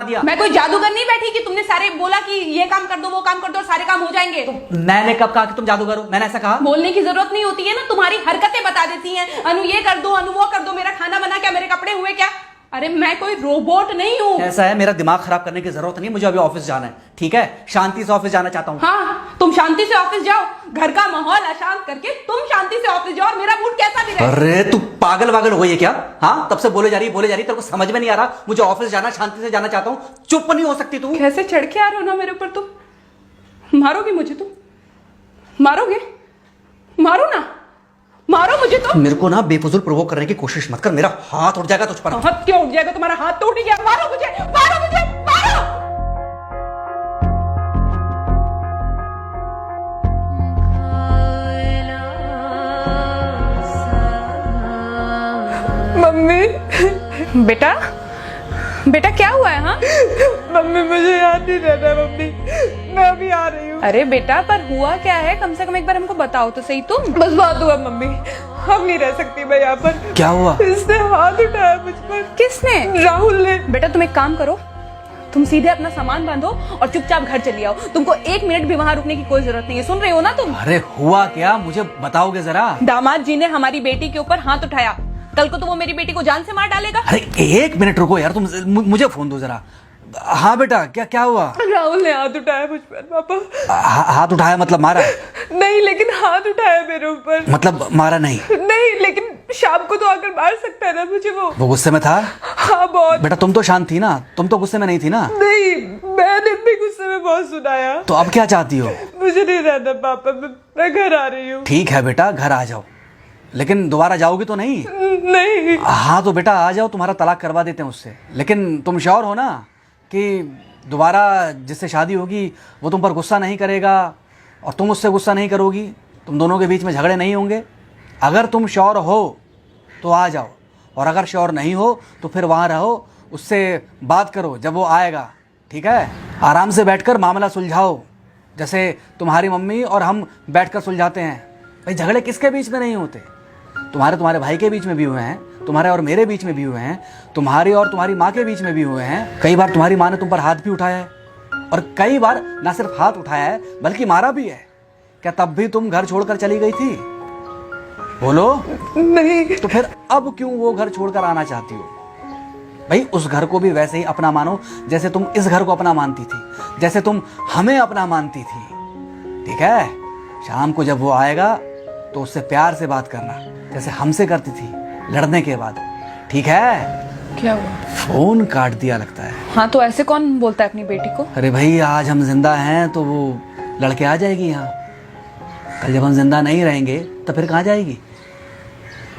दिया। मैं कोई जादूगर नहीं बैठी कि तुमने सारे बोला कि ये काम कर दो वो काम कर दो और सारे काम हो जाएंगे। मैंने कब कहा कि तुम जादूगर हो? मैंने ऐसा कहा? बोलने की जरूरत नहीं होती है ना, तुम्हारी हरकतें बता देती हैं। अनु ये कर दो, अनु वो कर दो, मेरा खाना बना क्या, मेरे कपड़े हुए क्या। अरे मैं कोई रोबोट नहीं हूँ। ऐसा है, मेरा दिमाग खराब करने की जरूरत नहीं, मुझे अभी ऑफिस जाना है, ठीक है? शांति से ऑफिस जाना चाहता हूँ। हाँ, तुम शांति से ऑफिस जाओ, घर का माहौल अशांत करके तुम शांति से ऑफिस जाओ और मेरा मूड कैसा भी रहे। अरे तू पागल वागल हो गई है क्या? हाँ, तब से बोले जा रही तेरे को समझ में नहीं आ रहा? मुझे ऑफिस जाना, शांति से जाना चाहता हूँ, चुप नहीं हो सकती तू? कैसे चढ़ के आ रहे हो ना मेरे ऊपर तुम। मारोगे मुझे? तुम मारोगे? मारो ना, मारो मुझे। तो मेरे को ना बेफजूल प्रोवोक करने की कोशिश मत कर, मेरा हाथ उठ जाएगा तुझ पर। हाथ क्यों उठ जाएगा? तुम्हारा हाथ तो उठ गया। मारो मुझे, मारो मुझे, मारो। मम्मी। बेटा बेटा क्या हुआ है? हाँ मम्मी मुझे याद नहीं रहता मम्मी, मैं अभी आ रही हूँ। अरे बेटा पर हुआ क्या है? कम से कम एक बार हमको बताओ तो सही। तुम बस बात हुआ मम्मी, हम नहीं रह सकती मैं यहाँ पर। क्या हुआ? इसने हाथ उठाया मुझ पर। किसने? राहुल ने। बेटा तुम एक काम करो, तुम सीधे अपना सामान बांधो और चुपचाप घर चली आओ। तुमको एक मिनट भी वहाँ रुकने की कोई जरूरत नहीं है। सुन रहे हो ना तुम? अरे हुआ क्या, मुझे बताओगे जरा? दामाद जी ने हमारी बेटी के ऊपर हाथ उठाया। कल को तो वो मेरी बेटी को जान से मार डालेगा। अरे एक मिनट रुको यार, तुम मुझे फोन दो जरा। हाँ बेटा, क्या हुआ? राहुल ने हाथ उठाया मुझ पर पापा। हाथ उठाया मतलब मारा? नहीं लेकिन हाथ उठाया मेरे ऊपर। मतलब मारा नहीं? नहीं लेकिन शाम को तो आकर मार सकता है ना मुझे वो गुस्से में था? हाँ बहुत। बेटा तुम तो शांत थी ना, तुम तो गुस्से में नहीं थी ना? नहीं, मैंने भी गुस्से में बहुत सुनाया। तो अब क्या चाहती हो? मुझे नहीं रहना पापा, मैं घर आ रही हूँ। ठीक है बेटा, घर आ जाओ, लेकिन दोबारा जाओगी तो नहीं? नहीं। हाँ तो बेटा आ जाओ, तुम्हारा तलाक करवा देते हैं उससे। लेकिन तुम श्योर हो ना कि दोबारा जिससे शादी होगी वो तुम पर गुस्सा नहीं करेगा और तुम उससे गुस्सा नहीं करोगी, तुम दोनों के बीच में झगड़े नहीं होंगे? अगर तुम श्योर हो तो आ जाओ, और अगर श्योर नहीं हो तो फिर वहाँ रहो, उससे बात करो जब वो आएगा, ठीक है? आराम से बैठकर मामला सुलझाओ, जैसे तुम्हारी मम्मी और हम बैठकर सुलझाते हैं। भाई झगड़े किसके बीच में नहीं होते? तुम्हारे भाई के बीच में भी हुए हैं, तुम्हारे और मेरे बीच में भी हुए हैं, तुम्हारी और तुम्हारी माँ के बीच में भी हुए हैं। कई बार तुम्हारी माँ ने तुम पर हाथ भी उठाया है, और कई बार ना सिर्फ हाथ उठाया है बल्कि मारा भी है। क्या तब भी तुम घर छोड़कर चली गई थी? बोलो। नहीं। तो फिर अब क्यों वो घर छोड़कर आना चाहती हो? भाई उस घर को भी वैसे ही अपना मानो जैसे तुम इस घर को अपना मानती थी, जैसे तुम हमें अपना मानती थी, ठीक है? शाम को जब वो आएगा तो उससे प्यार से बात करना, जैसे हमसे करती थी लड़ने के बाद, ठीक है? क्या हुआ? फोन काट दिया लगता है। हाँ तो ऐसे कौन बोलता है अपनी बेटी को? अरे भाई आज हम जिंदा हैं तो वो लड़के आ जाएगी यहाँ, कल जब हम जिंदा नहीं रहेंगे तो फिर कहाँ जाएगी?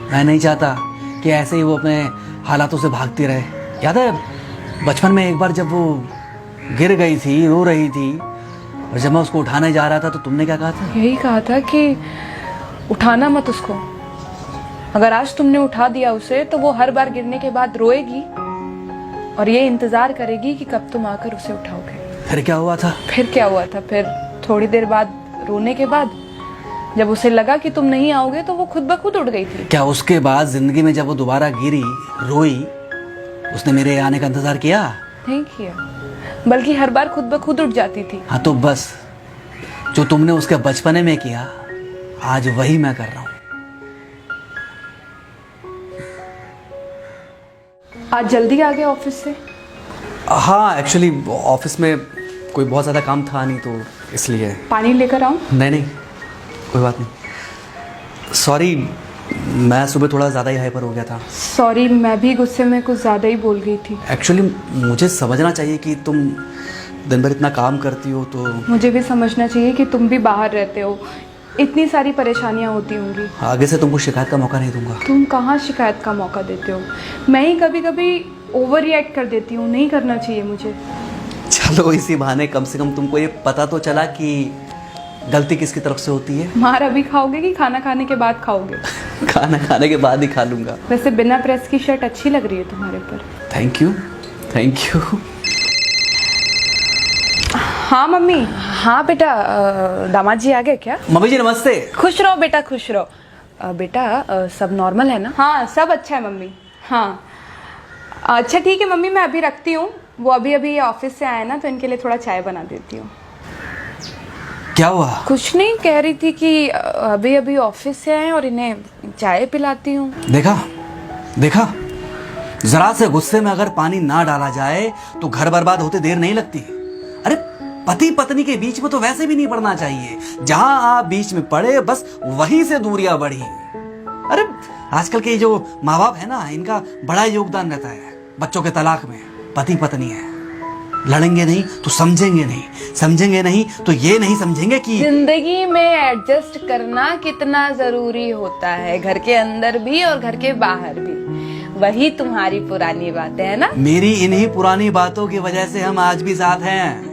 मैं नहीं चाहता कि ऐसे ही वो अपने हालातों से भागती रहे। याद है बचपन में एक बार जब वो गिर गई थी, रो रही थी, और जब मैं उसको उठाने जा रहा था तो तुमने क्या कहा था? यही कहा था कि उठाना मत उसको। अगर आज तुमने उठा दिया उसे तो वो हर बार गिरने के बाद रोएगी और ये इंतजार करेगी कि कब तुम आकर उसे उठाओगे। फिर क्या हुआ था? फिर क्या हुआ था? फिर थोड़ी देर बाद रोने के बाद जब उसे लगा कि तुम नहीं आओगे तो वो खुद ब खुद उठ गई थी। क्या उसके बाद जिंदगी में जब वो दोबारा गिरी, रोई, उसने मेरे आने का इंतजार किया? नहीं किया, बल्कि हर बार खुद ब खुद उठ जाती थी। हाँ तो बस जो तुमने उसके बचपने में किया आज वही मैं कर रहा हूँ। आज जल्दी आ गए ऑफिस से? हाँ एक्चुअली ऑफिस में कोई बहुत ज़्यादा काम था नहीं तो इसलिए। पानी लेकर आऊं? नहीं कोई बात नहीं, सॉरी मैं सुबह थोड़ा ज़्यादा ही हाइपर हो गया था। सॉरी, मैं भी गुस्से में कुछ ज़्यादा ही बोल गई थी। एक्चुअली मुझे समझना चाहिए कि तुम दिन भर इतना काम करती हो तो मुझे भी समझना चाहिए कि तुम भी बाहर रहते हो, इतनी सारी परेशानियां होती होंगी। आगे से तुमको शिकायत का मौका नहीं दूंगा। तुम कहाँ शिकायत का मौका देते हो? मैं ही कभी कभी ओवर रिएक्ट कर देती हूँ, नहीं करना चाहिए मुझे। चलो इसी बहाने कम से कम तुमको ये पता तो चला कि गलती किसकी तरफ से होती है। मार अभी खाओगे कि खाना खाने के बाद खाओगे? खाना खाने के बाद ही खा लूंगा। वैसे बिना प्रेस की शर्ट अच्छी लग रही है तुम्हारे पर। Thank you. हाँ मम्मी। हाँ बेटा, दामाद जी आ गए क्या? मम्मी जी नमस्ते। खुश रहो बेटा, खुश रहो। बेटा सब नॉर्मल है ना? हाँ सब अच्छा है मम्मी। हाँ अच्छा ठीक है मम्मी, मैं अभी रखती हूँ, वो अभी अभी ऑफिस से आए ना, तो इनके लिए थोड़ा चाय बना देती हूँ। क्या हुआ? कुछ नहीं, कह रही थी कि अभी अभी ऑफिस से आए और इन्हें चाय पिलाती हूँ। देखा देखा, जरा से गुस्से में अगर पानी ना डाला जाए तो घर बर्बाद होते देर नहीं लगती। अरे पति पत्नी के बीच में तो वैसे भी नहीं पड़ना चाहिए, जहां आप बीच में पड़े बस वहीं से दूरियां बढ़ी। अरे आजकल के जो माँ बाप है ना, इनका बड़ा योगदान रहता है बच्चों के तलाक में। पति पत्नी है, लड़ेंगे नहीं तो समझेंगे नहीं, समझेंगे नहीं तो ये नहीं समझेंगे कि जिंदगी में एडजस्ट करना कितना जरूरी होता है, घर के अंदर भी और घर के बाहर भी। वही तुम्हारी पुरानी बातें है ना। मेरी इन्हीं पुरानी बातों की वजह से हम आज भी साथ हैं।